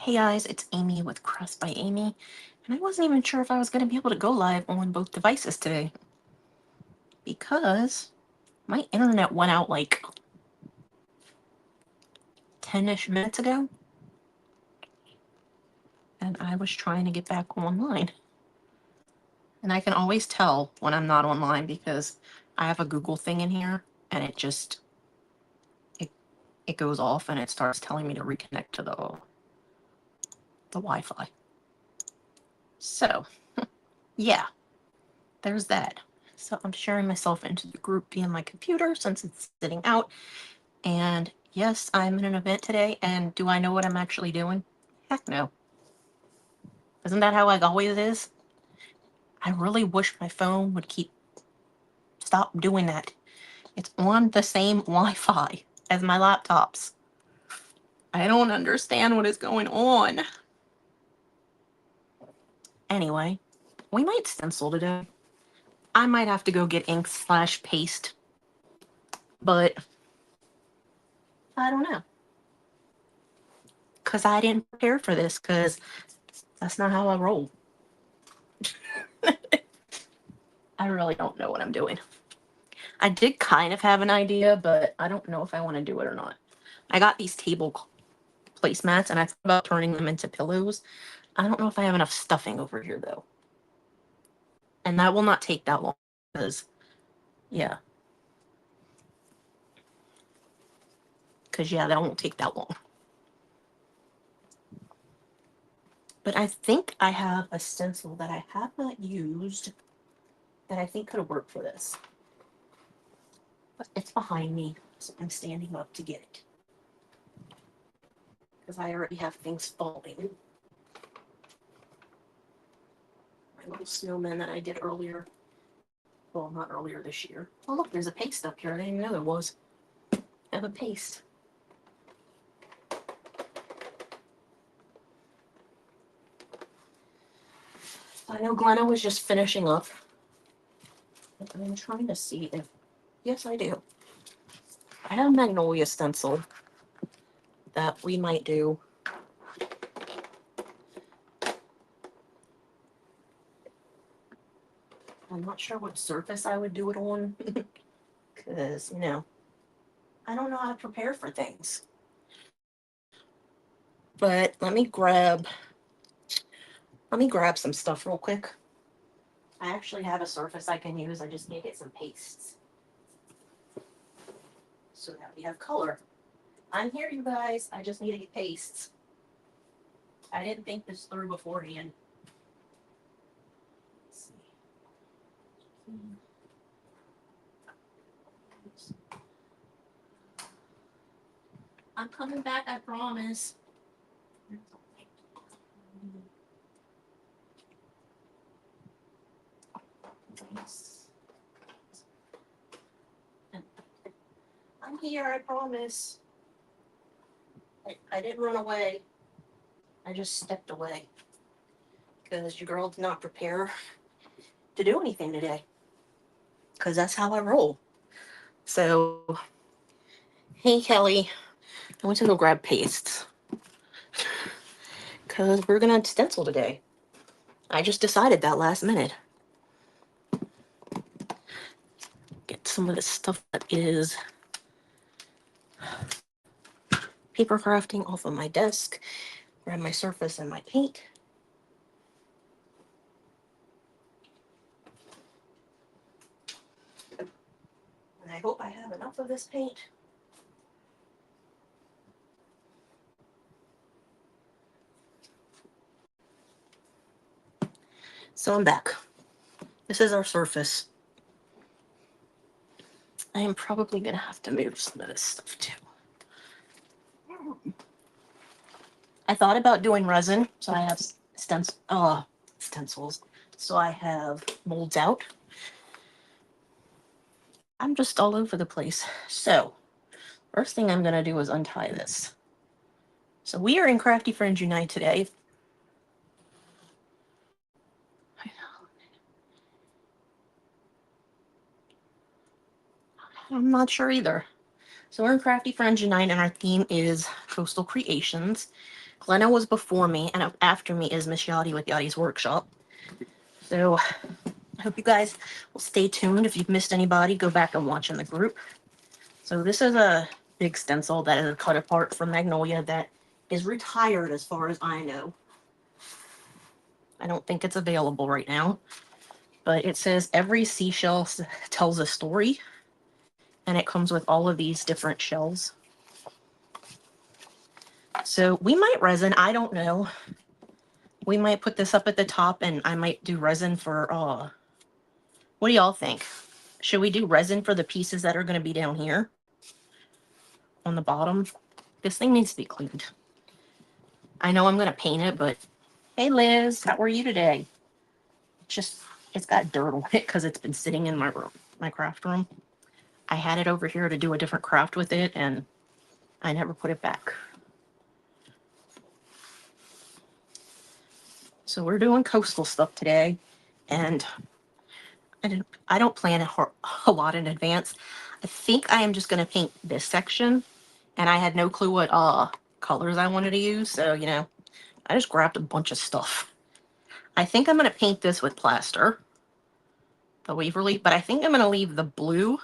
Hey guys, it's Amy with Crafts by Aimee, and I wasn't even sure if I was going to be able to go live on both devices today because my internet went out like 10-ish minutes ago, and I was trying to get back online. And I can always tell when I'm not online because I have a Google thing in here, and it, it goes off and it starts telling me to reconnect to the Wi-Fi. So, yeah, there's that. So I'm sharing myself into the group via my computer since it's sitting out. And yes, I'm in an event today, and do I know what I'm actually doing? Heck no. Isn't that how it always is? I really wish my phone would stop doing that. It's on the same Wi-Fi as my laptops. I don't understand what is going on. Anyway, we might stencil today. I might have to go get ink/paste, but I don't know. Because I didn't prepare for this, because that's not how I roll. I really don't know what I'm doing. I did kind of have an idea, but I don't know if I want to do it or not. I got these table placemats, and I thought about turning them into pillows. I don't know if I have enough stuffing over here, though. And that will not take that long, because, yeah. Because, yeah, that won't take that long. But I think I have a stencil that I have not used that I think could work for this. But it's behind me, so I'm standing up to get it. Because I already have things falling. My little snowman that I did earlier. Well, not earlier this year. Oh, look, there's a paste up here. I didn't even know there was. I have a paste. I know Glenna was just finishing up. I'm trying to see if... Yes, I do. I have a magnolia stencil that we might do. I'm not sure what surface I would do it on. Because, I don't know how to prepare for things. But let me grab some stuff real quick. I actually have a surface I can use. I just need to get some pastes so that we have color. I'm here, you guys. I just need to get pastes. I didn't think this through beforehand. Let's see. I'm coming back, I promise. I'm here, I promise. I didn't run away. I just stepped away. Because your girl did not prepare to do anything today. Because that's how I roll. So, hey Kelly, I went to go grab pastes. Because we're going to stencil today. I just decided that last minute. Get some of this stuff that is paper crafting off of my desk. Grab my surface and my paint. And I hope I have enough of this paint. So I'm back. This is our surface. I am probably going to have to move some of this stuff too. I thought about doing resin, so I have stencils. So I have molds out. I'm just all over the place. So, first thing I'm going to do is untie this. So we are in Crafty Friends Unite today. I'm not sure either. So we're in Crafty Friends Unite, and our theme is coastal creations. Glenna was before me, and after me is Miss Yadi with Yadi's Workshop. So I hope you guys will stay tuned. If you've missed anybody, go back and watch in the group. So this is a big stencil that is a cut apart from Magnolia that is retired as far as I know. I don't think it's available right now. But it says every seashell tells a story. And it comes with all of these different shells. So we might resin, I don't know. We might put this up at the top and I might do resin for, what do y'all think? Should we do resin for the pieces that are going to be down here on the bottom? This thing needs to be cleaned. I know I'm going to paint it, but hey Liz, how are you today? It's got dirt on it because it's been sitting in my room, my craft room. I had it over here to do a different craft with it and I never put it back. So we're doing coastal stuff today, and I don't plan a lot in advance. I think I am just going to paint this section, and I had no clue what colors I wanted to use, so, you know, I just grabbed a bunch of stuff. I think I'm going to paint this with plaster, the Waverly, but I think I'm going to leave the blue.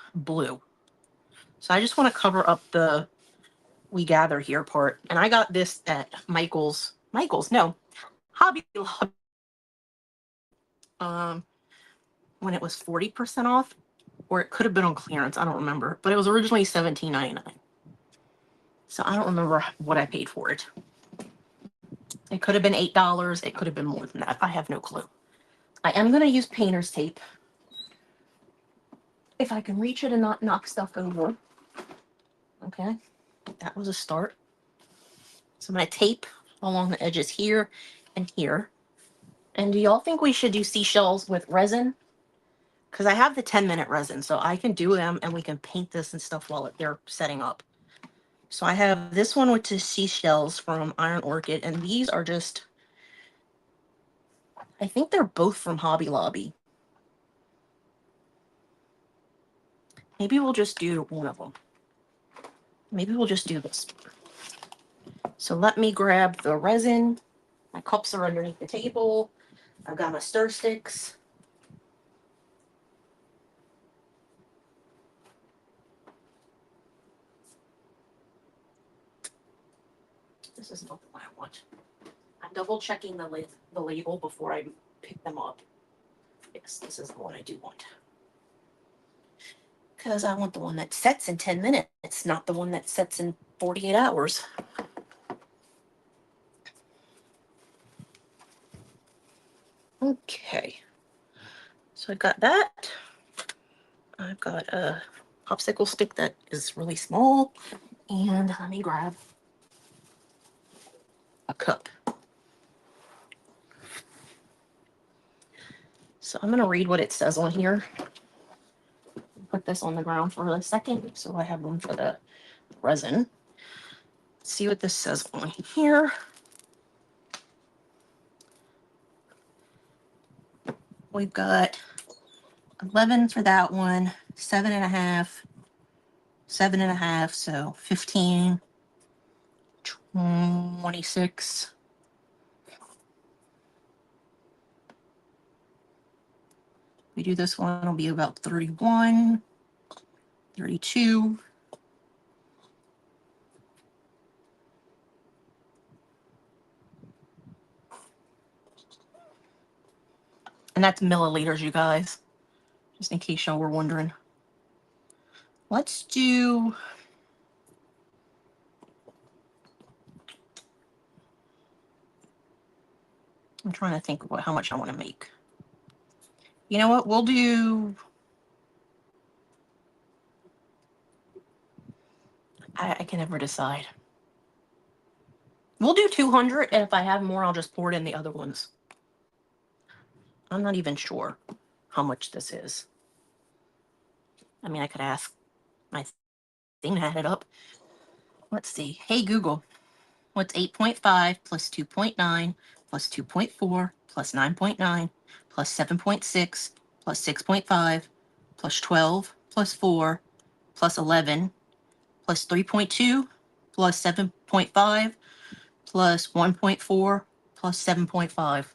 So I just want to cover up the We Gather Here part, and I got this at Hobby Lobby. When it was 40% off, or it could have been on clearance. I don't remember, but it was originally $17.99. So I don't remember what I paid for it. It could have been $8. It could have been more than that. I have no clue. I am going to use painter's tape if I can reach it and not knock stuff over. Okay, that was a start. So I'm going to tape along the edges here and here. And do y'all think we should do seashells with resin? Because I have the 10-minute resin, so I can do them and we can paint this and stuff while they're setting up. So I have this one with the seashells from Iron Orchid, and these are just, I think they're both from Hobby Lobby. Maybe we'll just do one of them. Maybe we'll just do this. So let me grab the resin. My cups are underneath the table. I've got my stir sticks. This is not the one I want. I'm double checking the label before I pick them up. Yes, this is the one I do want. Because I want the one that sets in 10 minutes. It's not the one that sets in 48 hours. Okay. So I've got that. I've got a popsicle stick that is really small. And let me grab a cup. So I'm going to read what it says on here. Put this on the ground for a second so I have room for the resin. Let's see what this says on here. We've got 11 for that one, 7.5, 7.5, so 15, 26. We do this one, it'll be about 31, 32. And that's milliliters, you guys, just in case y'all were wondering. Let's do, I'm trying to think about how much I want to make. You know what, we'll do, I can never decide. We'll do 200, and if I have more, I'll just pour it in the other ones. I'm not even sure how much this is. I mean, I could ask my thing to add it up. Let's see. Hey, Google, what's 8.5 plus 2.9 plus 2.4 plus 9.9 plus 7.6 plus 6.5 plus 12 plus 4 plus 11 plus 3.2 plus 7.5 plus 1.4 plus 7.5.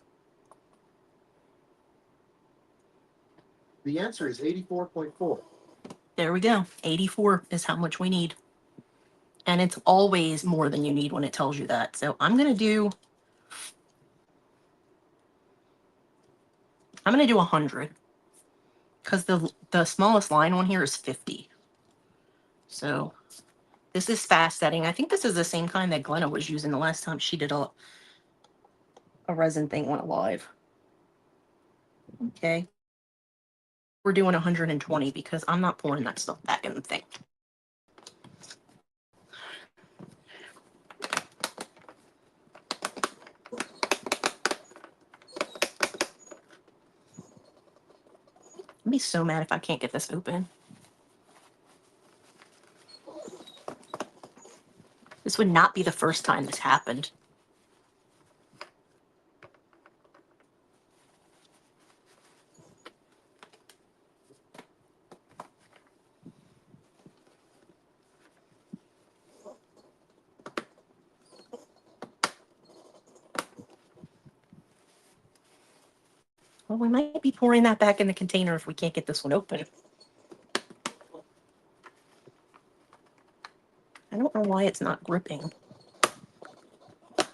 The answer is 84.4. There we go. 84 is how much we need. And it's always more than you need when it tells you that. So I'm going to do 100. Because the smallest line one here is 50. So this is fast setting. I think this is the same kind that Glenna was using the last time she did a resin thing went live. Okay. We're doing 120 because I'm not pouring that stuff back in the thing. I'd be so mad if I can't get this open. This would not be the first time this happened. Well, we might be pouring that back in the container if we can't get this one open. I don't know why it's not gripping. I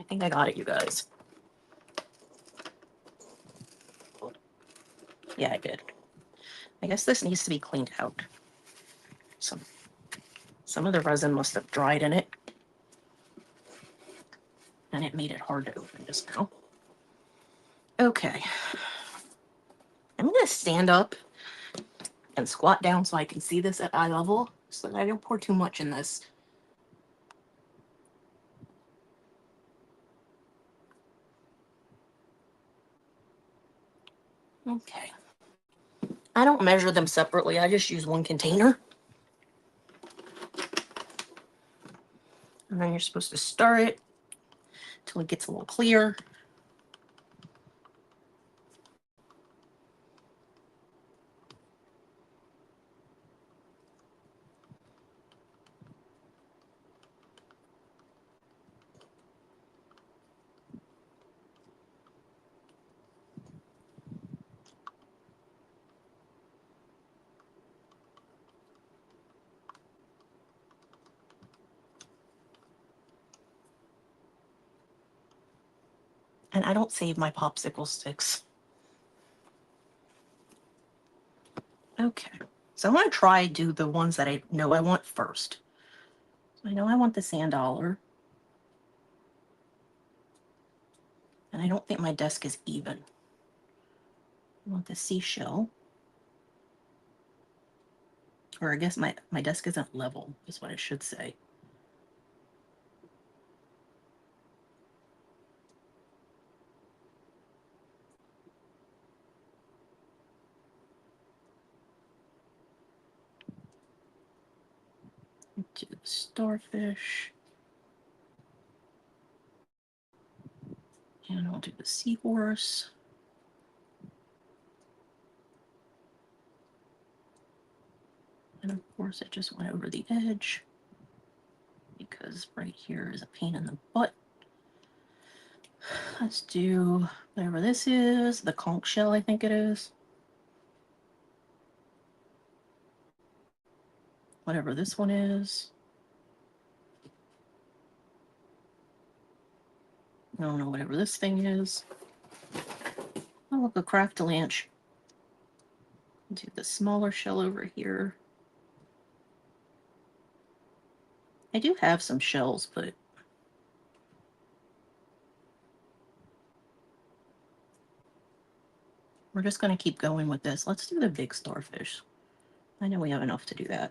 think I got it, you guys. Yeah, I did. I guess this needs to be cleaned out. Some of the resin must have dried in it. And it made it hard to open just now. Okay. I'm going to stand up and squat down so I can see this at eye level so that I don't pour too much in this. Okay. I don't measure them separately. I just use one container. And then you're supposed to stir it till it gets a little clear. And I don't save my popsicle sticks. Okay. So I'm going to try do the ones that I know I want first. So I know I want the sand dollar. And I don't think my desk is even. I want the seashell. Or I guess my desk isn't level, is what I should say. Do the starfish. And I'll do the seahorse. And of course, I just went over the edge because right here is a pain in the butt. Let's do whatever this is, the conch shell, I think it is. Whatever this one is. I don't know, whatever this thing is. Oh, look, a Crafty Lanch. Do the smaller shell over here. I do have some shells, but we're just going to keep going with this. Let's do the big starfish. I know we have enough to do that.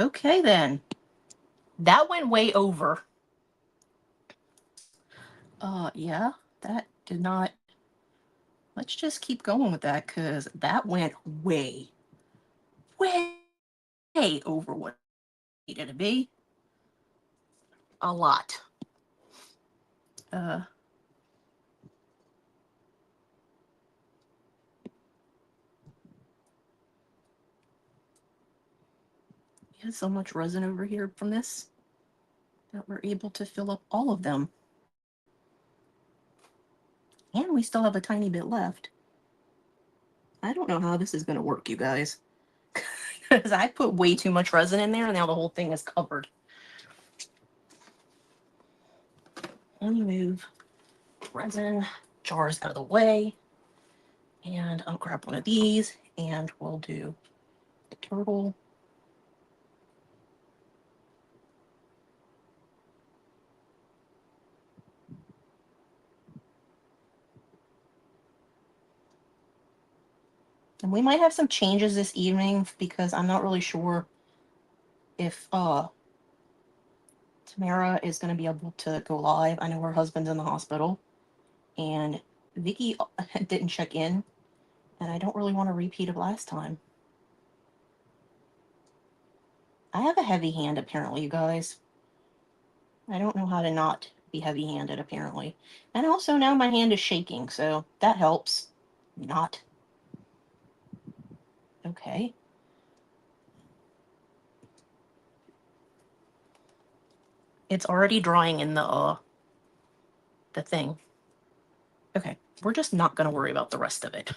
Okay, then. That went way over. Yeah, that did not. Let's just keep going with that because that went way over what it needed to be. A lot. We have so much resin over here from this that we're able to fill up all of them. And we still have a tiny bit left. I don't know how this is going to work, you guys. Because I put way too much resin in there and now the whole thing is covered. Let me move resin jars out of the way. And I'll grab one of these and we'll do the turtle. And we might have some changes this evening because I'm not really sure if Tamara is going to be able to go live. I know her husband's in the hospital and Vicky didn't check in and I don't really want to repeat of last time. I have a heavy hand apparently, you guys. I don't know how to not be heavy-handed apparently. And also now my hand is shaking, so that helps. Not. Okay. It's already drying in the thing. Okay, we're just not going to worry about the rest of it.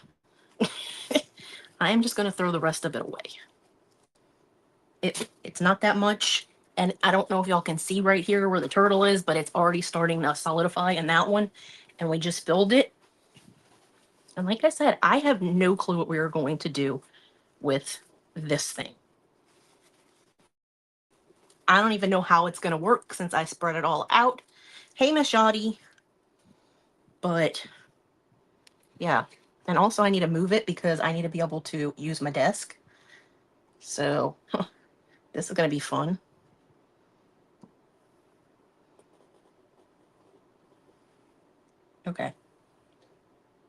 I'm just going to throw the rest of it away. It's not that much, and I don't know if y'all can see right here where the turtle is, but it's already starting to solidify in that one, and we just filled it. And like I said, I have no clue what we are going to do with this thing. I don't even know how it's going to work since I spread it all out. Hey, Miss Yadi. But, yeah. And also I need to move it because I need to be able to use my desk. So, this is going to be fun. Okay.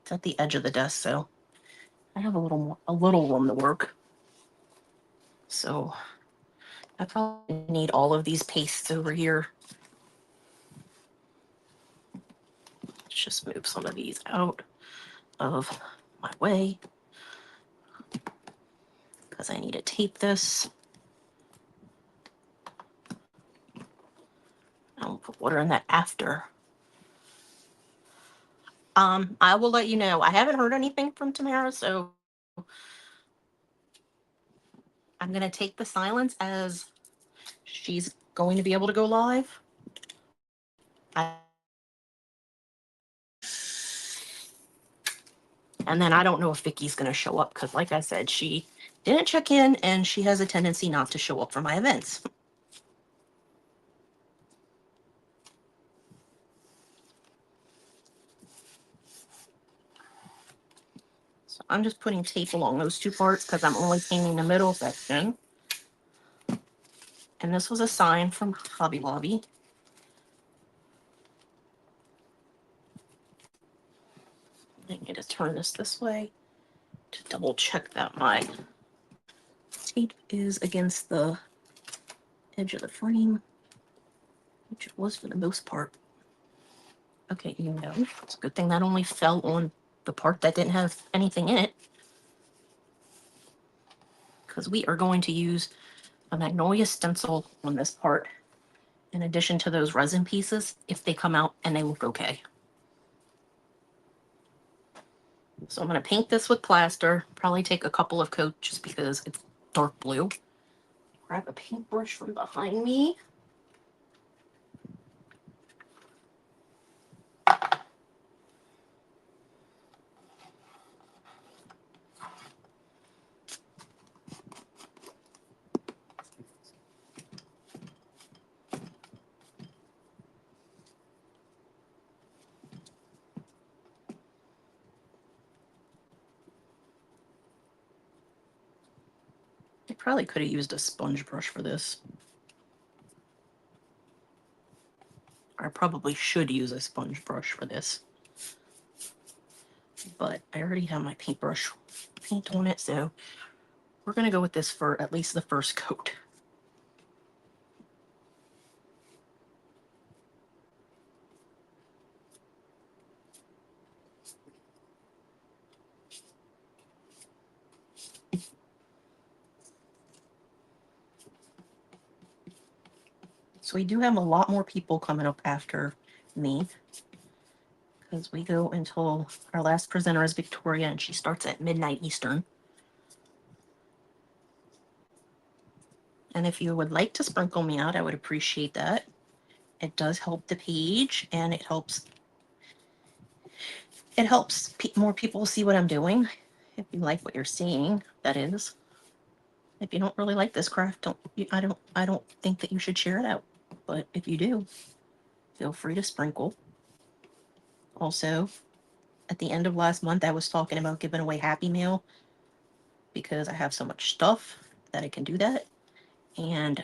It's at the edge of the desk, so I have a little room to work. So, I probably need all of these pastes over here. Let's just move some of these out of my way because I need to tape this. I'll put water in that after. I will let you know. I haven't heard anything from Tamara, so I'm going to take the silence as she's going to be able to go live. And then I don't know if Vicky's going to show up because, like I said, she didn't check in and she has a tendency not to show up for my events. So I'm just putting tape along those two parts because I'm only painting the middle section. And this was a sign from Hobby Lobby. I need to turn this way to double check that my tape is against the edge of the frame, which it was for the most part. Okay, you know, it's a good thing that only fell on the part that didn't have anything in it. Because we are going to use a magnolia stencil on this part in addition to those resin pieces if they come out and they look okay. So I'm going to paint this with plaster, probably take a couple of coats just because it's dark blue. Grab a paintbrush from behind me. I probably could have used a sponge brush for this. I probably should use a sponge brush for this. But I already have my paintbrush paint on it, so we're going to go with this for at least the first coat. So we do have a lot more people coming up after me, because we go until our last presenter is Victoria, and she starts at midnight Eastern. And if you would like to sprinkle me out, I would appreciate that. It does help the page, and it helps more people see what I'm doing. If you like what you're seeing, that is. If you don't really like this craft, I don't think that you should share it out. But if you do, feel free to sprinkle. Also, at the end of last month, I was talking about giving away Happy Meal because I have so much stuff that I can do that. And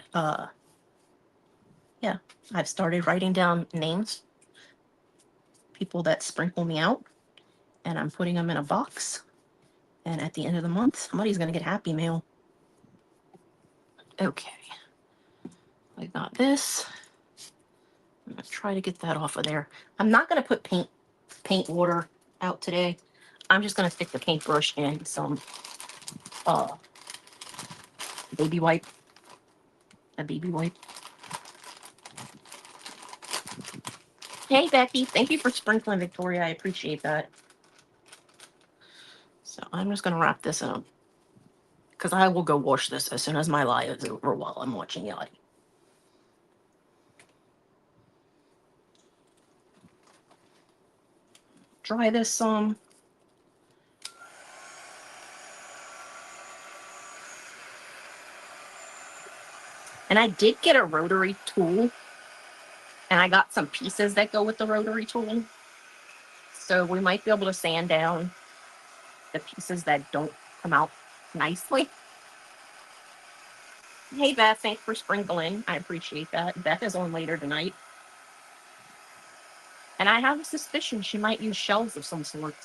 yeah, I've started writing down names, people that sprinkle me out, and I'm putting them in a box. And at the end of the month, somebody's going to get Happy Meal. Okay. I got this. I'm going to try to get that off of there. I'm not going to put paint water out today. I'm just going to stick the paintbrush in some baby wipe. A baby wipe. Hey, Becky. Thank you for sprinkling, Victoria. I appreciate that. So I'm just going to wrap this up, because I will go wash this as soon as my live is over while I'm watching Yadi. Dry this some. And I did get a rotary tool, and I got some pieces that go with the rotary tool. So we might be able to sand down the pieces that don't come out nicely. Hey, Beth, thanks for sprinkling. I appreciate that. Beth is on later tonight. And I have a suspicion she might use shells of some sort.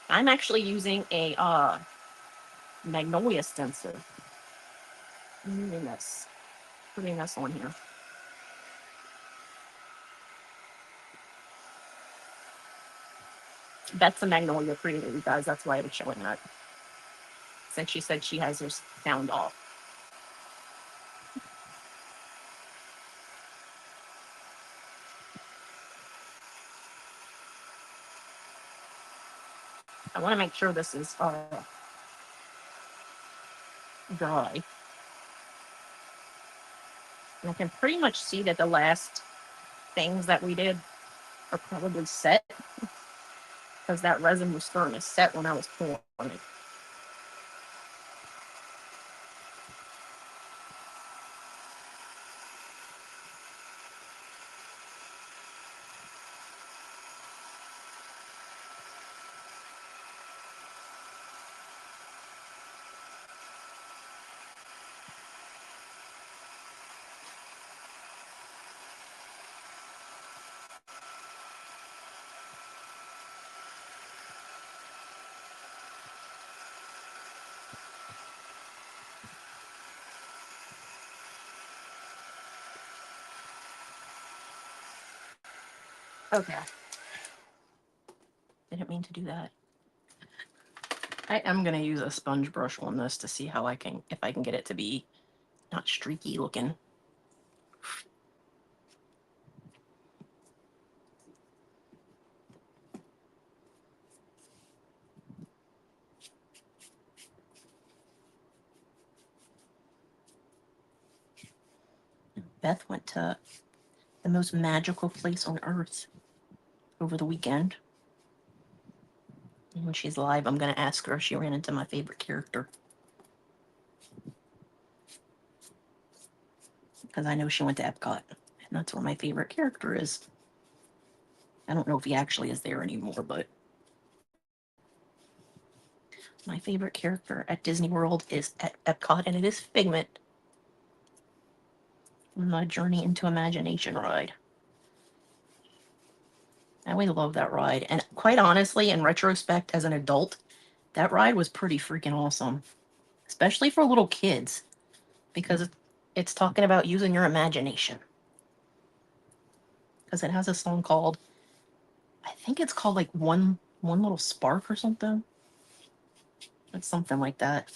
I'm actually using a magnolia stencil. I'm putting this on here. Beth's a magnolia creator, you guys. That's why I was showing that. Since she said she has her sound off. I want to make sure this is dry. And I can pretty much see that the last things that we did are probably set, because that resin was starting to set when I was pouring it. Okay. Didn't mean to do that. I am going to use a sponge brush on this to see how if I can get it to be not streaky looking. Beth went to the most magical place on earth over the weekend. And when she's live, I'm going to ask her if she ran into my favorite character. Because I know she went to Epcot, and that's where my favorite character is. I don't know if he actually is there anymore, but my favorite character at Disney World is at Epcot, and it is Figment. My Journey into Imagination ride. I always love that ride. And quite honestly, in retrospect, as an adult, that ride was pretty freaking awesome. Especially for little kids. Because it's talking about using your imagination. Because it has a song called, I think it's called like One Little Spark or something. It's something like that.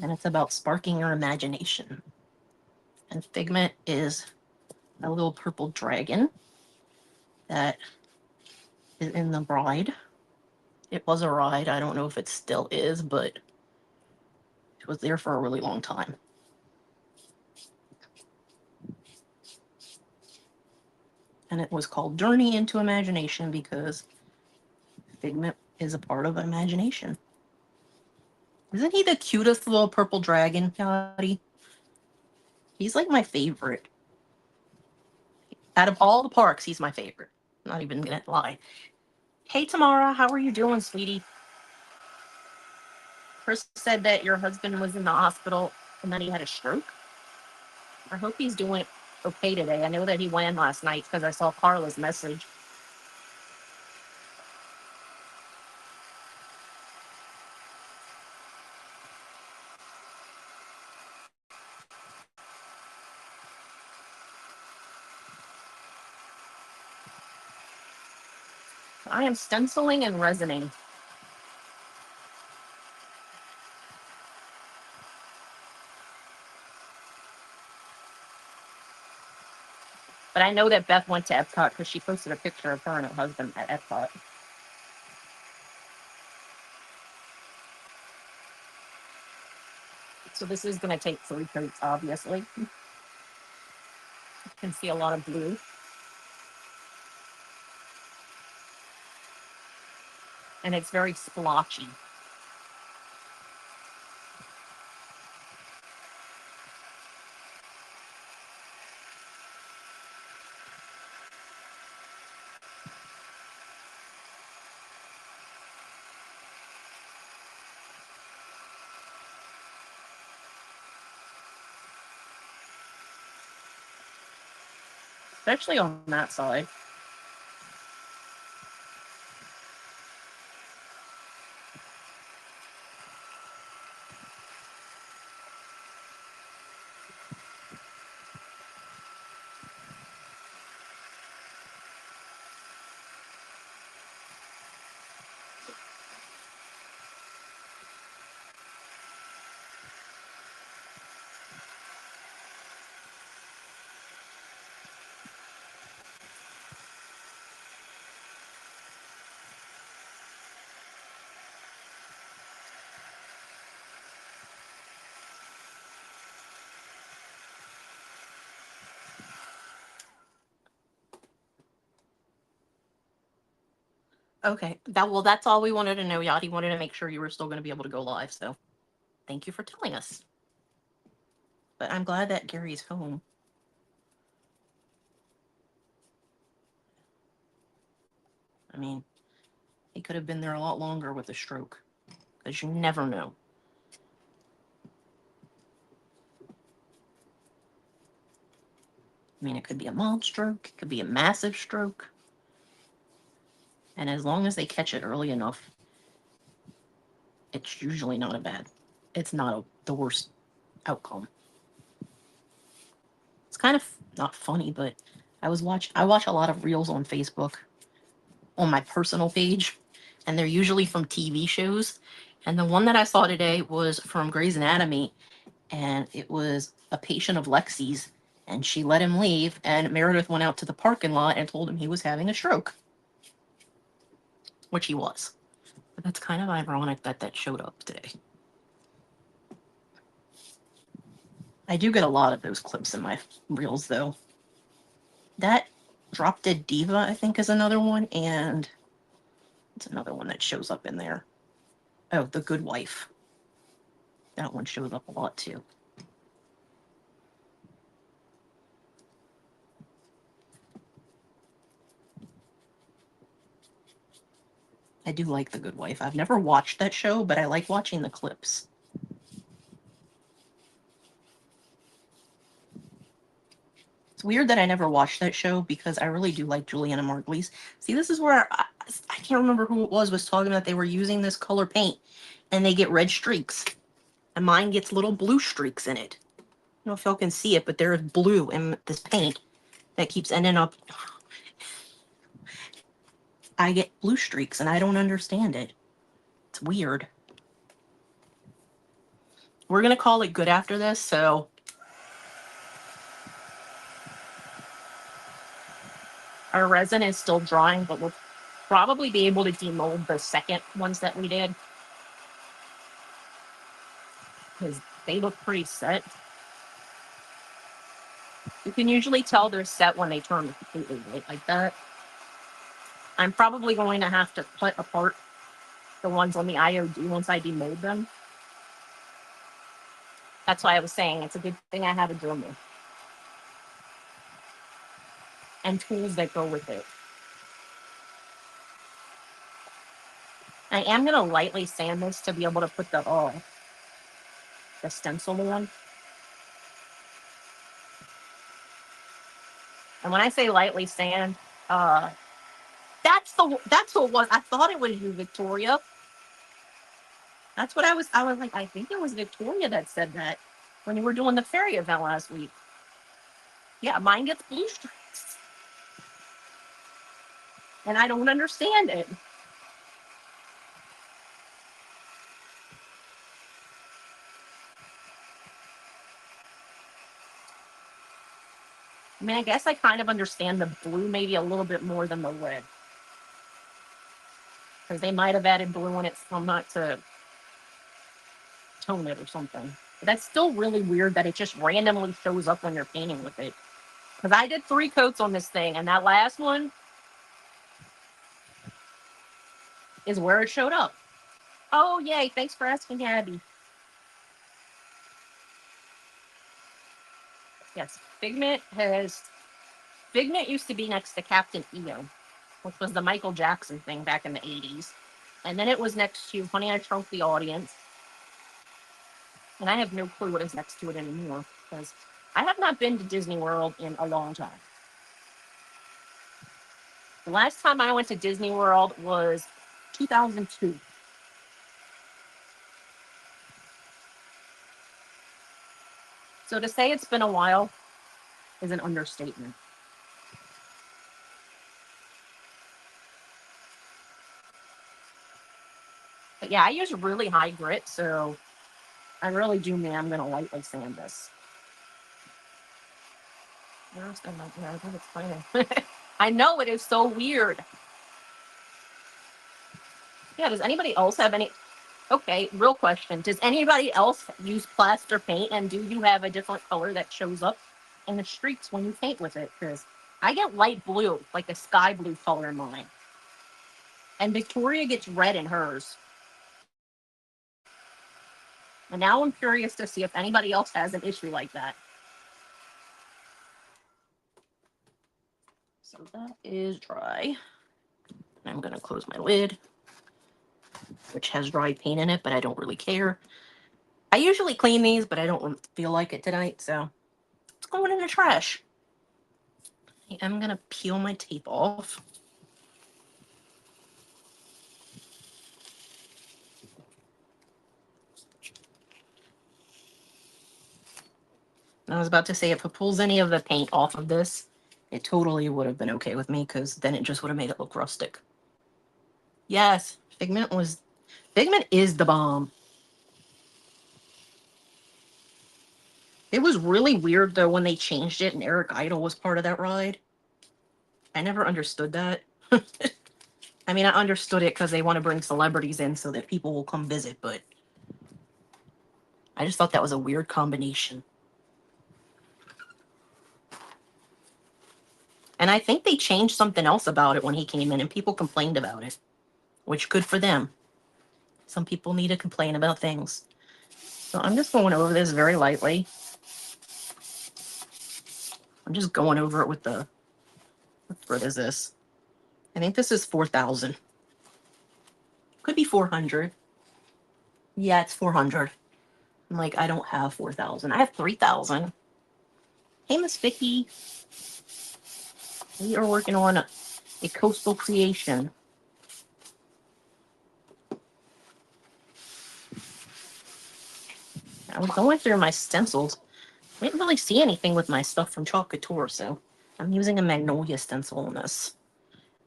And it's about sparking your imagination. And Figment is a little purple dragon that is in the ride. It was a ride. I don't know if it still is, but it was there for a really long time. And it was called Journey into Imagination because Figment is a part of imagination. Isn't he the cutest little purple dragon, Yadi? He's like my favorite. Out of all the parks, he's my favorite. I'm not even gonna lie. Hey, Tamara, how are you doing, sweetie? Chris said that your husband was in the hospital and then he had a stroke. I hope he's doing okay today. I know that he went in last night because I saw Carla's message. I am stenciling and resining. But I know that Beth went to Epcot because she posted a picture of her and her husband at Epcot. So this is going to take 3 coats, obviously. You can see a lot of blue. And it's very splotchy. Especially on that side. Okay, that's all we wanted to know. Yadi wanted to make sure you were still going to be able to go live, so thank you for telling us. But I'm glad that Gary's home. I mean, he could have been there a lot longer with a stroke, because you never know. I mean, it could be a mild stroke, it could be a massive stroke. And as long as they catch it early enough, it's usually not it's not the worst outcome. It's kind of not funny, but I watch a lot of reels on Facebook on my personal page, and they're usually from TV shows. And the one that I saw today was from Grey's Anatomy, and it was a patient of Lexi's, and she let him leave, and Meredith went out to the parking lot and told him he was having a stroke, which he was. But that's kind of ironic that showed up today. I do get a lot of those clips in my reels, though. That Drop Dead Diva, I think, is another one, and it's another one that shows up in there. Oh, The Good Wife. That one shows up a lot, too. I do like The Good Wife. I've never watched that show, but I like watching the clips. It's weird that I never watched that show because I really do like Juliana Margulies. See, this is where I can't remember who it was talking about they were using this color paint and they get red streaks. And mine gets little blue streaks in it. I don't know if y'all can see it, but there is blue in this paint that keeps ending up. I get blue streaks and I don't understand it. It's weird. We're going to call it good after this, so our resin is still drying, but we'll probably be able to demold the second ones that we did, because they look pretty set. You can usually tell they're set when they turn completely white like that. I'm probably going to have to cut apart the ones on the IOD once I demold them. That's why I was saying it's a good thing I have a Dremel and tools that go with it. I am going to lightly sand this to be able to put the stencil on. And when I say lightly sand, that's what was. I thought it was you, Victoria. That's what I was like, I think it was Victoria that said that when you were doing the fairy event last week. Yeah, mine gets blue streaks. And I don't understand it. I mean, I guess I kind of understand the blue maybe a little bit more than the red. Because they might have added blue in it not to tone it or something. But that's still really weird that it just randomly shows up when you're painting with it. Because I did 3 coats on this thing, and that last one is where it showed up. Oh, yay. Thanks for asking, Yadi. Yes, Figment used to be next to Captain EO, which was the Michael Jackson thing back in the 80s. And then it was next to Honey, I Shrunk the Audience. And I have no clue what is next to it anymore, because I have not been to Disney World in a long time. The last time I went to Disney World was 2002. So to say it's been a while is an understatement. But yeah, I use really high grit, so I really do mean I'm going to lightly sand this. I know, it is so weird. Yeah, does anybody else have any... Okay, real question. Does anybody else use plaster paint, and do you have a different color that shows up in the streaks when you paint with it? Because I get light blue, like a sky blue color in mine. And Victoria gets red in hers. And now I'm curious to see if anybody else has an issue like that. So that is dry. I'm going to close my lid, which has dry paint in it, but I don't really care. I usually clean these, but I don't feel like it tonight, so it's going in the trash. I'm going to peel my tape off. I was about to say, if it pulls any of the paint off of this, it totally would have been okay with me, because then it just would have made it look rustic. Yes, Figment is the bomb. It was really weird, though, when they changed it and Eric Idle was part of that ride. I never understood that. I mean, I understood it because they want to bring celebrities in so that people will come visit, but I just thought that was a weird combination. And I think they changed something else about it when he came in, and people complained about it, which good for them. Some people need to complain about things. So I'm just going over this very lightly. I'm just going over it with the, what is this? I think this is 4,000. Could be 400. Yeah, it's 400. I'm like, I don't have 4,000. I have 3,000. Hey, Miss Vicky. We are working on a coastal creation. I was going through my stencils. I didn't really see anything with my stuff from Chalk Couture, so I'm using a Magnolia stencil on this.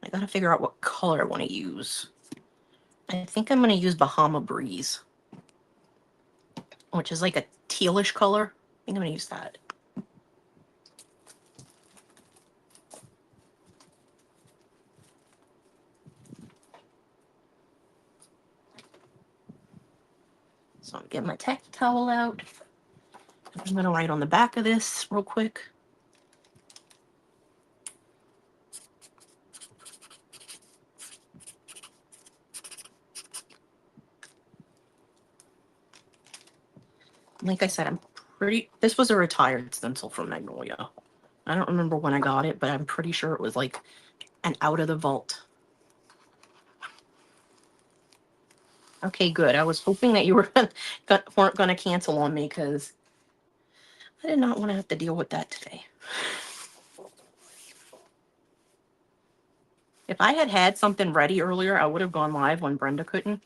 I gotta figure out what color I want to use. I think I'm going to use Bahama Breeze, which is like a tealish color. I think I'm going to use that. So I'm getting my tack towel out. I'm going to write on the back of this real quick. Like I said, this was a retired stencil from Magnolia. I don't remember when I got it, but I'm pretty sure it was like an out of the vault. Okay, good. I was hoping that you weren't going to cancel on me because I did not want to have to deal with that today. If I had had something ready earlier, I would have gone live when Brenda couldn't.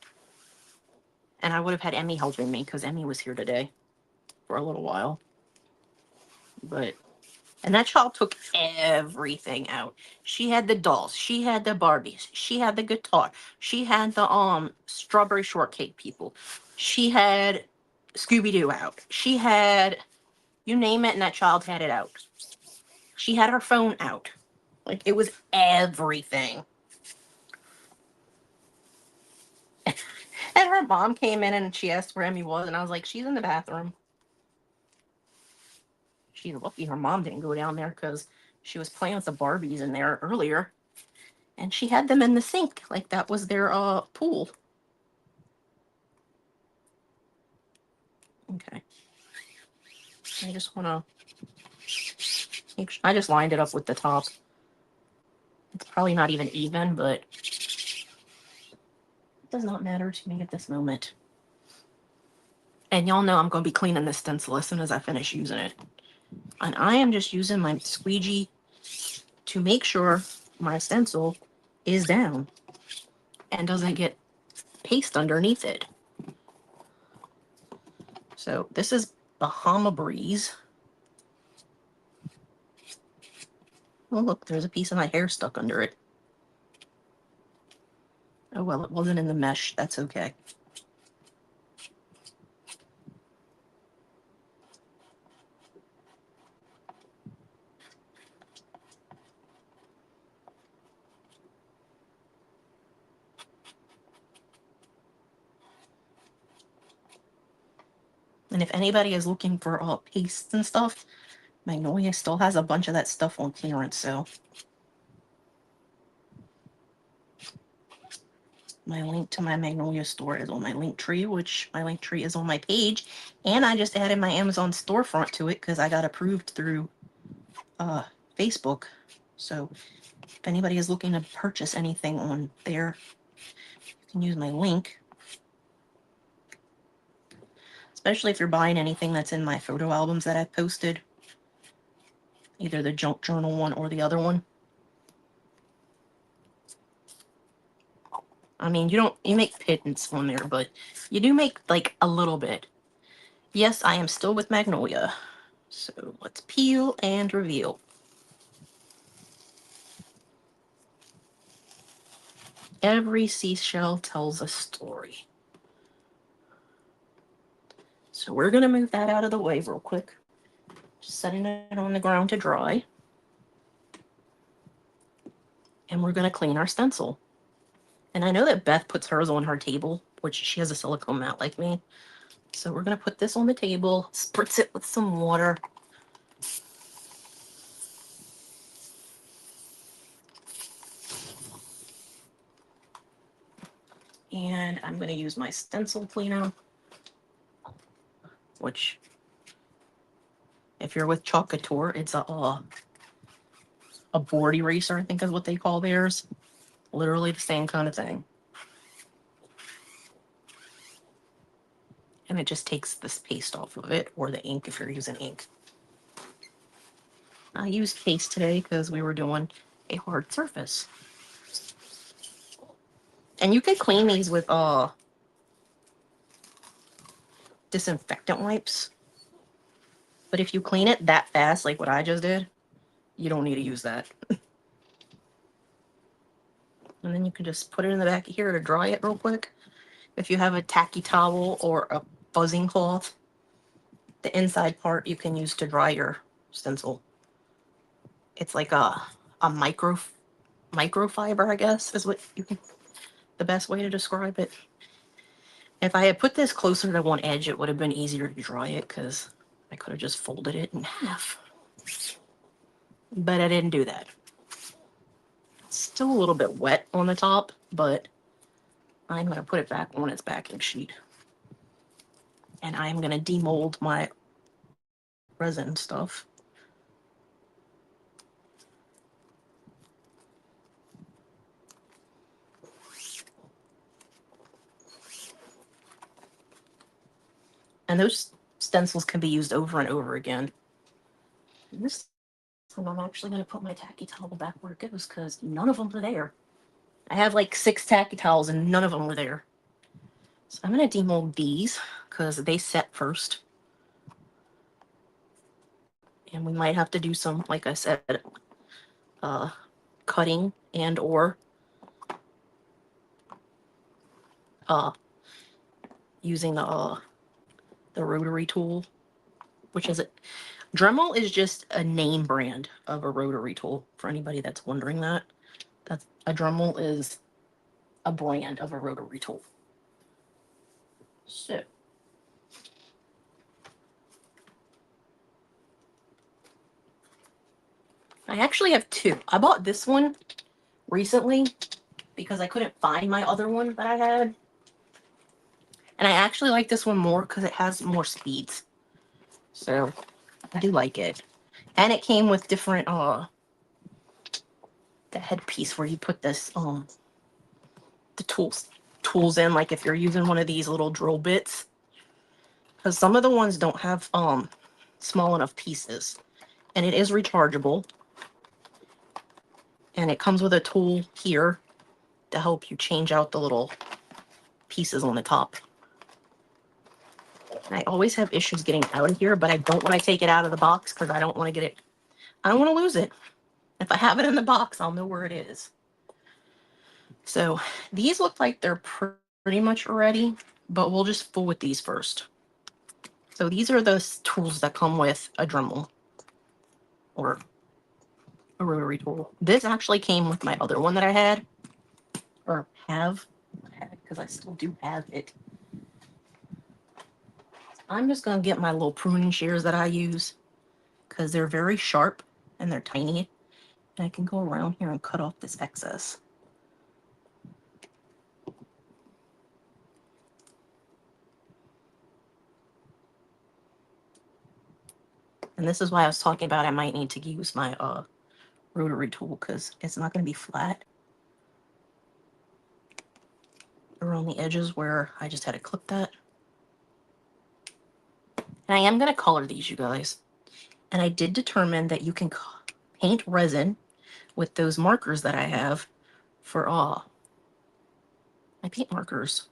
And I would have had Emmy helping me because Emmy was here today for a little while. And that child took everything out. She had the dolls. She had the Barbies. She had the guitar. She had the strawberry shortcake people. She had Scooby-Doo out. She had, you name it, and that child had it out. She had her phone out. Like, it was everything. And her mom came in and she asked where Emmy was, and I was like, she's in the bathroom. She's lucky her mom didn't go down there because she was playing with the Barbies in there earlier. And she had them in the sink, like that was their pool. Okay. I just want to make sure. I just lined it up with the top. It's probably not even, but it does not matter to me at this moment. And y'all know I'm going to be cleaning this stencil as soon as I finish using it. And I am just using my squeegee to make sure my stencil is down and doesn't get paste underneath it. So this is Bahama Breeze. Oh, look, there's a piece of my hair stuck under it. Oh, well, it wasn't in the mesh. That's okay. And if anybody is looking for pastes and stuff, Magnolia still has a bunch of that stuff on clearance, so my link to my Magnolia store is on my link tree, which my link tree is on my page. And I just added my Amazon storefront to it because I got approved through Facebook. So if anybody is looking to purchase anything on there, you can use my link. Especially if you're buying anything that's in my photo albums that I've posted. Either the junk journal one or the other one. I mean, you make pittance on there, but you do make like a little bit. Yes, I am still with Magnolia. So let's peel and reveal. Every seashell tells a story. So we're going to move that out of the way real quick. Just setting it on the ground to dry. And we're going to clean our stencil. And I know that Beth puts hers on her table, which she has a silicone mat like me. So we're going to put this on the table, spritz it with some water. And I'm going to use my stencil cleaner, which, if you're with Chalk Couture, it's a board eraser, I think is what they call theirs. Literally the same kind of thing. And it just takes this paste off of it, or the ink if you're using ink. I used paste today because we were doing a hard surface. And you could clean these with disinfectant wipes. But if you clean it that fast, like what I just did, you don't need to use that. And then you can just put it in the back of here to dry it real quick. If you have a tacky towel or a buzzing cloth, the inside part you can use to dry your stencil. It's like a microfiber, I guess, is what you can, the best way to describe it. If I had put this closer to one edge, it would have been easier to dry it because I could have just folded it in half. But I didn't do that. It's still a little bit wet on the top, but I'm going to put it back on its backing sheet. And I'm going to demold my resin stuff. And those stencils can be used over and over again. And this time I'm actually going to put my tacky towel back where it goes because none of them are there. I have like 6 tacky towels and none of them were there. So I'm going to demold these because they set first. And we might have to do some, like I said, cutting and or using the rotary tool, which is it. Dremel is just a name brand of a rotary tool, for anybody that's wondering that. That's a Dremel is a brand of a rotary tool. So I actually have 2. I bought this one recently because I couldn't find my other one that I had. And I actually like this one more because it has more speeds. So I do like it. And it came with different the headpiece where you put this the tools in, like if you're using one of these little drill bits. Because some of the ones don't have small enough pieces. And it is rechargeable. And it comes with a tool here to help you change out the little pieces on the top. And I always have issues getting out of here, but I don't want to take it out of the box because I don't want to get it. I don't want to lose it. If I have it in the box, I'll know where it is. So these look like they're pretty much ready, but we'll just fool with these first. So these are the tools that come with a Dremel or a rotary tool. This actually came with my other one that I had, or have, because I still do have it. I'm just going to get my little pruning shears that I use because they're very sharp and they're tiny. And I can go around here and cut off this excess. And this is why I was talking about I might need to use my rotary tool because it's not going to be flat. Around the edges where I just had to clip that. And I am going to color these, you guys. And I did determine that you can paint resin with those markers that I have for my paint markers.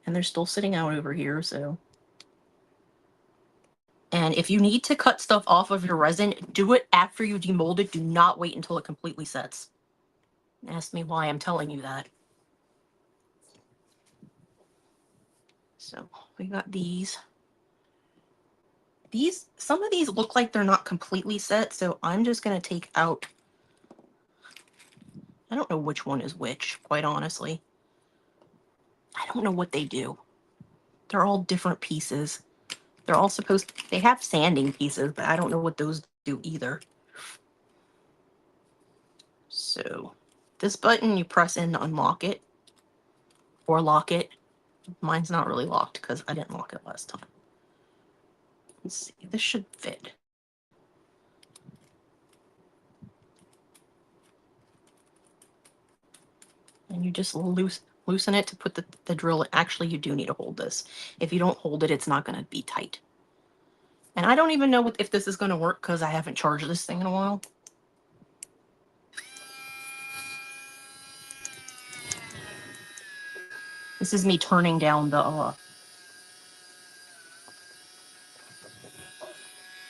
And they're still sitting out over here, so. And if you need to cut stuff off of your resin, do it after you demold it. Do not wait until it completely sets. Ask me why I'm telling you that. So we got these. Some of these look like they're not completely set, so I'm just going to take out. I don't know which one is which, quite honestly. I don't know what they do. They're all different pieces. They're all they have sanding pieces, but I don't know what those do either. So this button you press in to unlock it or lock it. Mine's not really locked because I didn't lock it last time. Let's see, this should fit. And you just loosen it to put the drill in. Actually, you do need to hold this. If you don't hold it, it's not going to be tight. And I don't even know if this is going to work because I haven't charged this thing in a while. This is me turning down the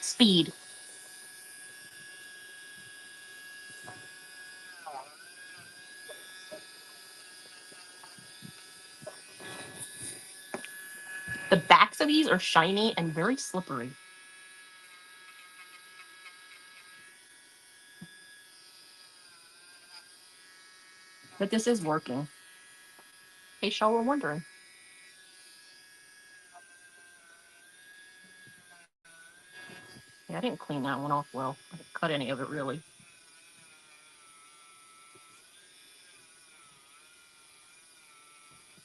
speed. backs of these are shiny and very slippery. But this is working. In case y'all were wondering. Yeah, I didn't clean that one off well. I didn't cut any of it really.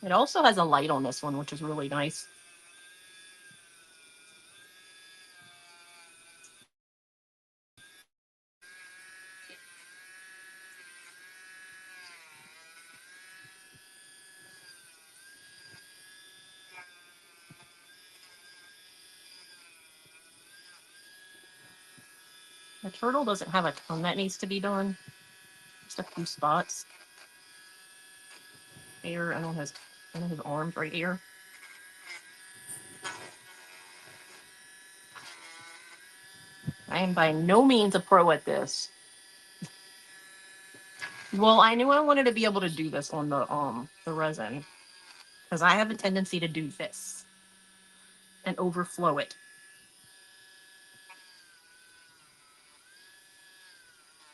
It also has a light on this one, which is really nice. The turtle doesn't have a ton that needs to be done. Just a few spots. Here, and on his arms right here. I am by no means a pro at this. Well, I knew I wanted to be able to do this on the resin, because I have a tendency to do this and overflow it.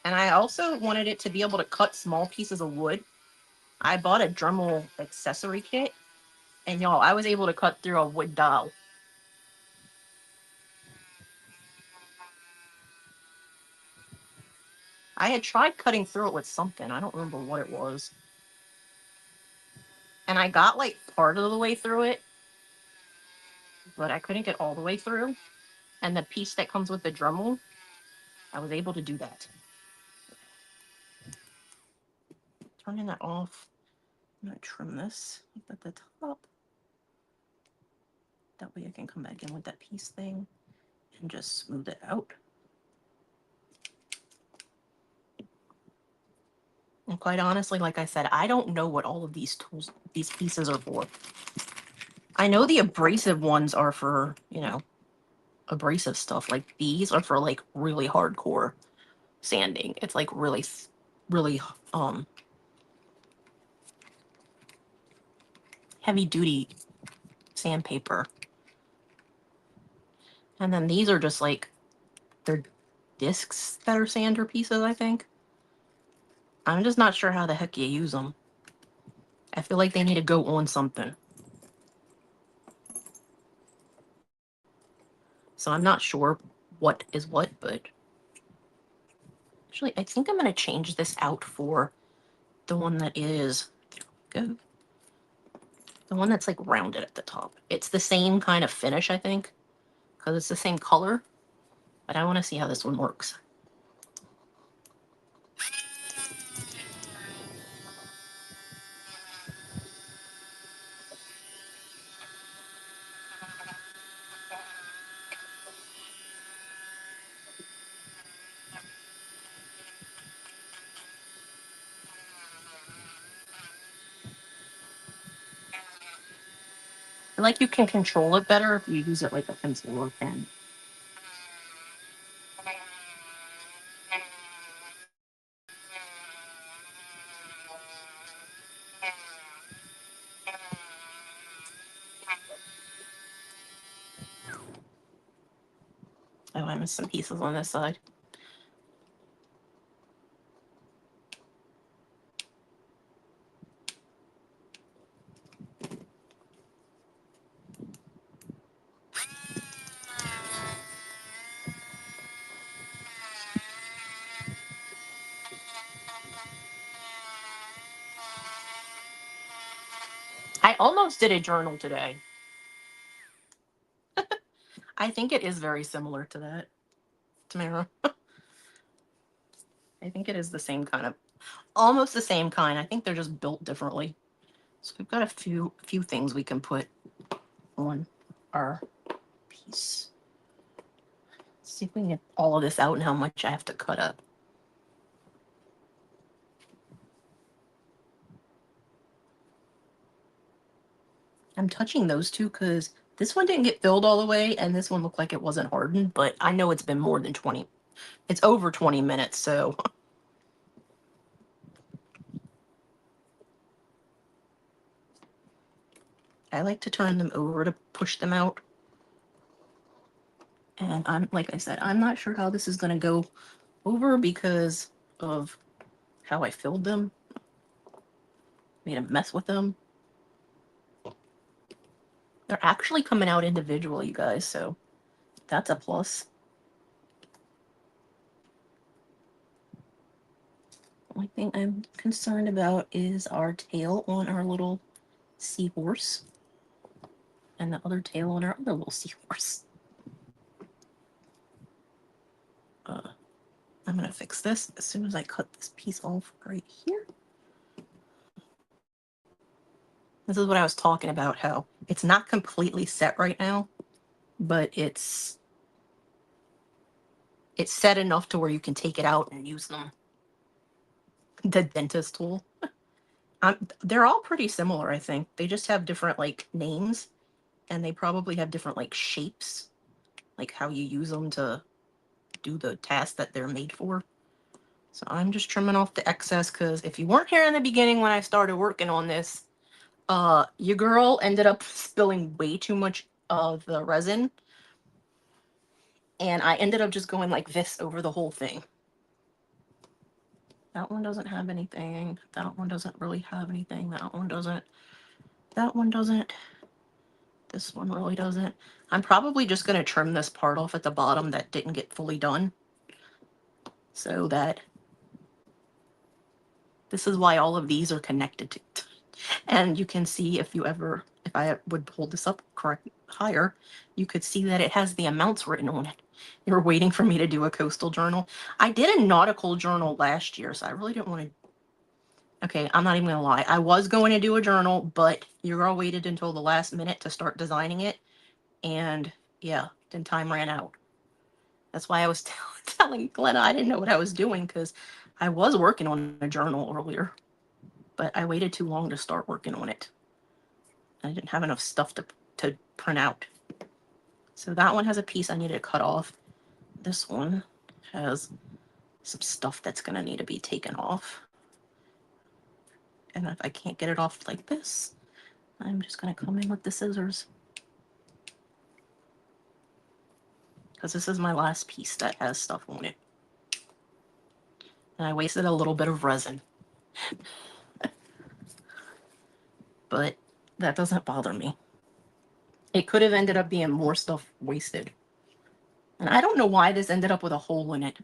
And I also wanted it to be able to cut small pieces of wood. I bought a Dremel accessory kit, and y'all, I was able to cut through a wood dowel. I had tried cutting through it with something. I don't remember what it was. And I got like part of the way through it, but I couldn't get all the way through. And the piece that comes with the Dremel, I was able to do that. Turning that off. I'm going to trim this at the top. That way I can come back in with that piece thing and just smooth it out. And quite honestly, like I said, I don't know what all of these tools, these pieces are for. I know the abrasive ones are for, you know, abrasive stuff. Like these are for like really hardcore sanding. It's like really heavy duty sandpaper. And then these are just like, they're discs that are sander pieces, I think. I'm just not sure how the heck you use them. I feel like they need to go on something. So I'm not sure what is what, but actually I think I'm going to change this out for the one that is, there we go, the one that's like rounded at the top. It's the same kind of finish, I think, because it's the same color, but I want to see how this one works. I like you can control it better if you use it like a pencil or a pen. Oh, I missed some pieces on this side. I almost did a journal today. I think it is very similar to that, Tamara. I think it is the same kind of, almost the same kind. I think they're just built differently. So we've got a few things we can put on our piece. Let's see if we can get all of this out and how much I have to cut up. I'm touching those two because this one didn't get filled all the way and this one looked like it wasn't hardened, but I know it's been more than 20. It's over 20 minutes, so. I like to turn them over to push them out. And I'm, like I said, I'm not sure how this is going to go over because of how I filled them. Made a mess with them. They're actually coming out individually, you guys, so that's a plus. The only thing I'm concerned about is our tail on our little seahorse and the other tail on our other little seahorse. I'm going to fix this as soon as I cut this piece off right here. This is what I was talking about, how it's not completely set right now, but it's set enough to where you can take it out and use them. The dentist tool. They're all pretty similar, I think. They just have different, like, names, and they probably have different, like, shapes, like how you use them to do the task that they're made for. So I'm just trimming off the excess, because if you weren't here in the beginning when I started working on this, your girl ended up spilling way too much of the resin, and I ended up just going like this over the whole thing. That one doesn't have anything. That one doesn't really have anything. That one doesn't. That one doesn't. This one really doesn't. I'm probably just going to trim this part off at the bottom that didn't get fully done. So that this is why all of these are connected to. And you can see if I would hold this up correct higher, you could see that it has the amounts written on it. You were waiting for me to do a coastal journal. I did a nautical journal last year, so I really didn't want to. Okay, I'm not even going to lie. I was going to do a journal, but your girl waited until the last minute to start designing it. And yeah, then time ran out. That's why I was telling Glenna I didn't know what I was doing, because I was working on a journal earlier, but I waited too long to start working on it. I didn't have enough stuff to print out. So that one has a piece I need to cut off. This one has some stuff that's going to need to be taken off. And if I can't get it off like this, I'm just going to come in with the scissors. Because this is my last piece that has stuff on it. And I wasted a little bit of resin. But that doesn't bother me. It could have ended up being more stuff wasted. And I don't know why this ended up with a hole in it.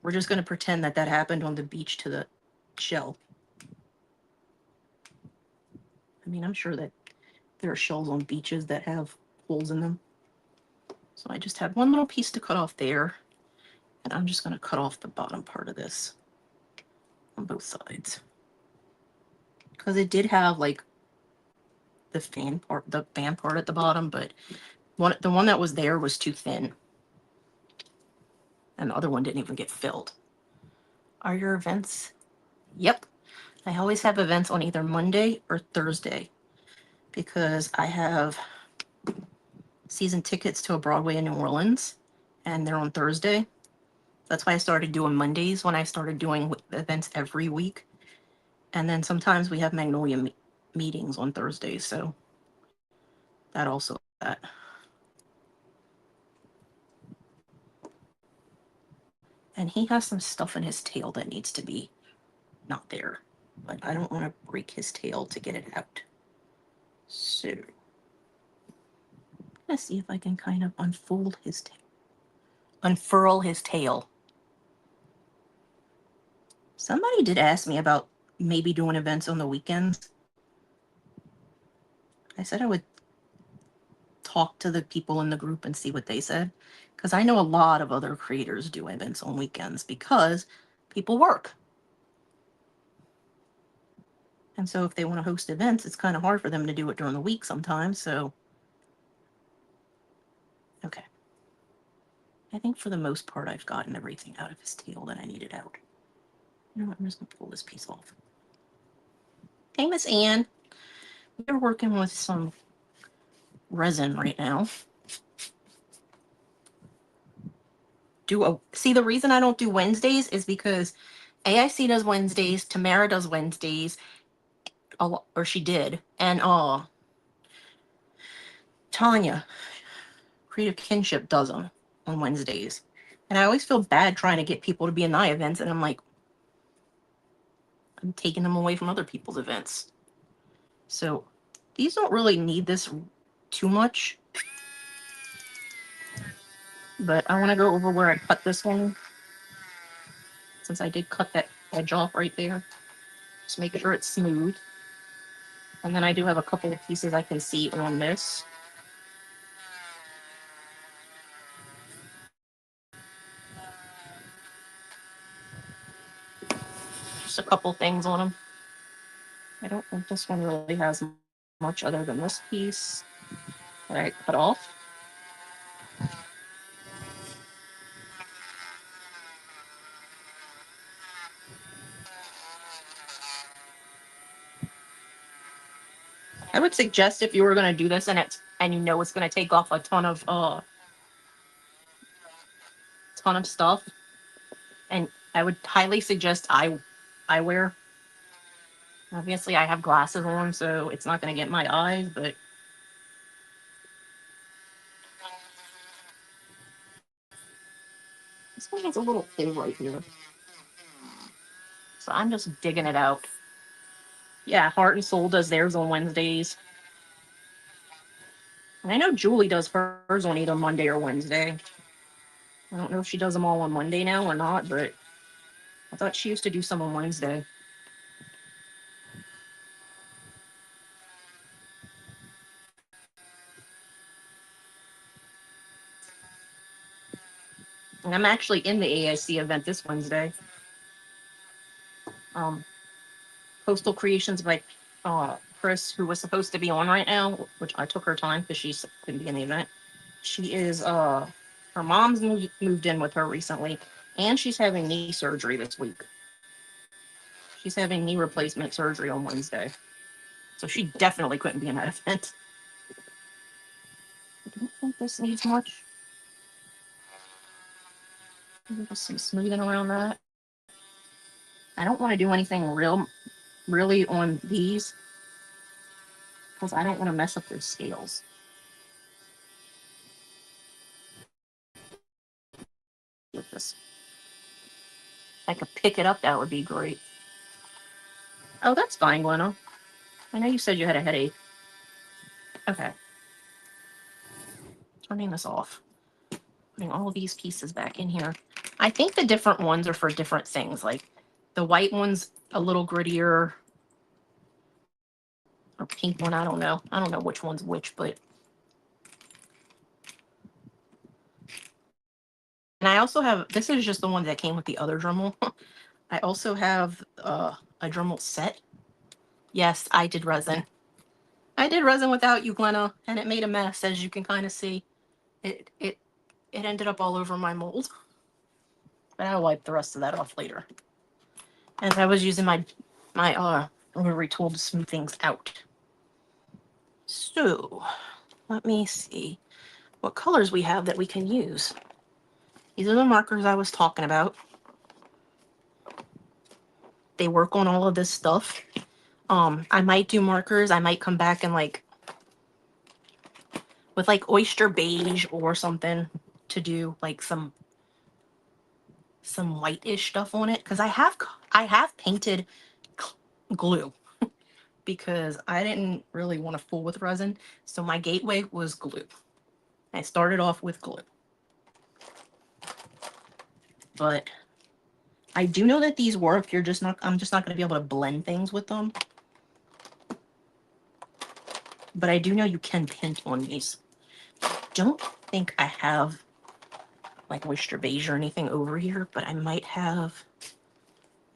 We're just going to pretend that that happened on the beach to the shell. I mean, I'm sure that there are shells on beaches that have holes in them. So I just have one little piece to cut off there. And I'm just going to cut off the bottom part of this on both sides. Because it did have like the fan part at the bottom, but the one that was there was too thin. And the other one didn't even get filled. Are your events? Yep. I always have events on either Monday or Thursday, because I have season tickets to a Broadway in New Orleans, and they're on Thursday. That's why I started doing Mondays, when I started doing events every week. And then sometimes we have Magnolia meetings on Thursdays, so that also that. And he has some stuff in his tail that needs to be not there, but I don't want to break his tail to get it out. So I'm gonna see if I can kind of unfold his tail, unfurl his tail. Somebody did ask me about maybe doing events on the weekends. I said I would talk to the people in the group and see what they said, because I know a lot of other creators do events on weekends because people work. And so if they want to host events, it's kind of hard for them to do it during the week sometimes. So, okay. I think for the most part, I've gotten everything out of his tail that I needed out. You know what? I'm just going to pull this piece off. Hey, Miss Ann. We're working with some resin right now. See, the reason I don't do Wednesdays is because AIC does Wednesdays, Tamara does Wednesdays, or she did, and Tanya, Creative Kinship does them on Wednesdays. And I always feel bad trying to get people to be in my events, and I'm like, I'm taking them away from other people's events. So these don't really need this too much. But I want to go over where I cut this one, since I did cut that edge off right there. Just make sure it's smooth. And then I do have a couple of pieces I can see on this. Just a couple things on them. I don't think this one really has much other than this piece that I cut off. I would suggest, if you were going to do this and you know it's going to take off a ton of stuff, and I would highly suggest eyewear. Obviously, I have glasses on, so it's not going to get my eyes, but this one has a little hole right here. So I'm just digging it out. Yeah, Heart and Soul does theirs on Wednesdays. And I know Julie does hers on either Monday or Wednesday. I don't know if she does them all on Monday now or not, but I thought she used to do some on Wednesday. And I'm actually in the AIC event this Wednesday. Postal Creations by Chris, who was supposed to be on right now, which I took her time because she couldn't be in the event. She is her mom's moved in with her recently, and she's having knee surgery this week. She's having knee replacement surgery on Wednesday. So she definitely couldn't be in that event. I don't think this needs much. Just some smoothing around that. I don't want to do anything really on these, because I don't want to mess up their scales. With this, if I could pick it up, that would be great. Oh, that's fine, Glenna. I know you said you had a headache. Okay. Turning this off. Putting all of these pieces back in here. I think the different ones are for different things. Like the white one's a little grittier. Or pink one, I don't know. I don't know which one's which, but. And I also have, this is just the one that came with the other Dremel. I also have a Dremel set. Yes, I did resin. I did resin without you, Glenna, and it made a mess, as you can kind of see. It ended up all over my mold. But I'll wipe the rest of that off later. As I was using my rotary tool to smooth things out. So, let me see what colors we have that we can use. These are the markers I was talking about. They work on all of this stuff. I might do markers. I might come back and with oyster beige or something to do some whitish stuff on it, because I have painted glue because I didn't really want to fool with resin, so my gateway was glue. I started off with glue, but I do know that these work. I'm just not going to be able to blend things with them, but I do know you can paint on these. Don't think I have oyster beige or anything over here, but I might have.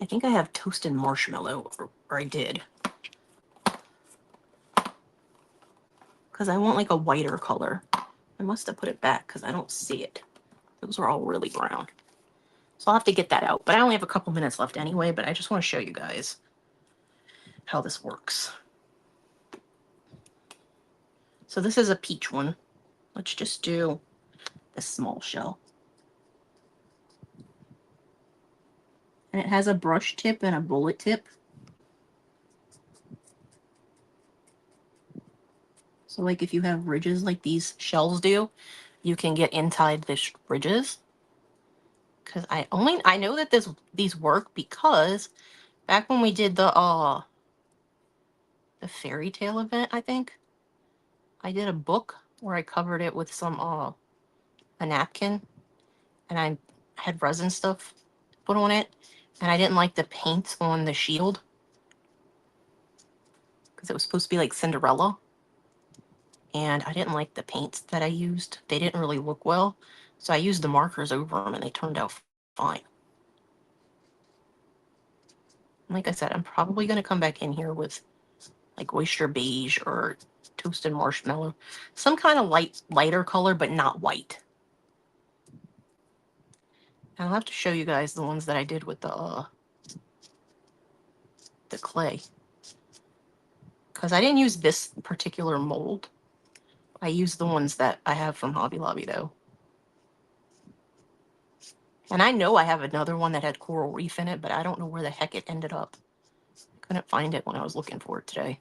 I think I have toasted marshmallow, or I did. Because I want a whiter color. I must have put it back because I don't see it. Those are all really brown. So I'll have to get that out. But I only have a couple minutes left anyway, but I just want to show you guys how this works. So this is a peach one. Let's just do this small shell. And it has a brush tip and a bullet tip. So if you have ridges like these shells do, you can get inside the ridges. Because I know that these work because back when we did the fairy tale event, I think I did a book where I covered it with some a napkin, and I had resin stuff put on it, and I didn't like the paint on the shield because it was supposed to be like Cinderella, and I didn't like the paints that I used. They didn't really look well, so I used the markers over them, and they turned out fine. Like I said, I'm probably going to come back in here with like oyster beige or toasted marshmallow, some kind of lighter color, but not white. And I'll have to show you guys the ones that I did with the clay, because I didn't use this particular mold. I used the ones that I have from Hobby Lobby though. And I know I have another one that had coral reef in it, but I don't know where the heck it ended up. I couldn't find it when I was looking for it today.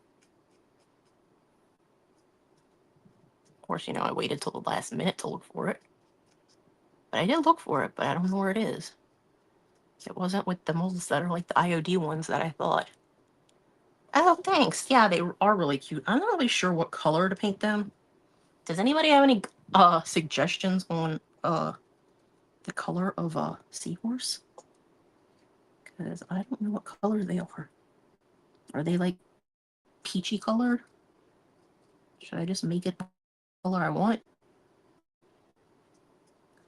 Of course, you know, I waited till the last minute to look for it. But I did look for it, but I don't know where it is. It wasn't with the molds that are like the IOD ones that I thought. Oh, thanks. Yeah, they are really cute. I'm not really sure what color to paint them. Does anybody have any suggestions on the color of a seahorse? Because I don't know what color they are. Are they like peachy colored? Should I just make it the color I want?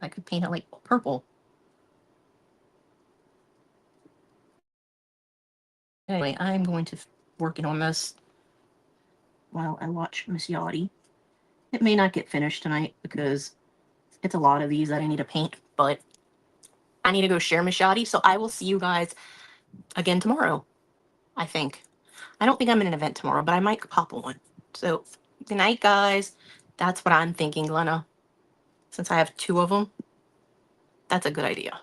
I could paint it like purple. Anyway, I'm going to working on this while I watch Miss Yadi. It may not get finished tonight because it's a lot of these that I need to paint, but I need to go share Miss Yadi, so I will see you guys again tomorrow, I think. I don't think I'm in an event tomorrow, but I might pop one. So, good night, guys. That's what I'm thinking, Glenna. Since I have 2 of them, that's a good idea.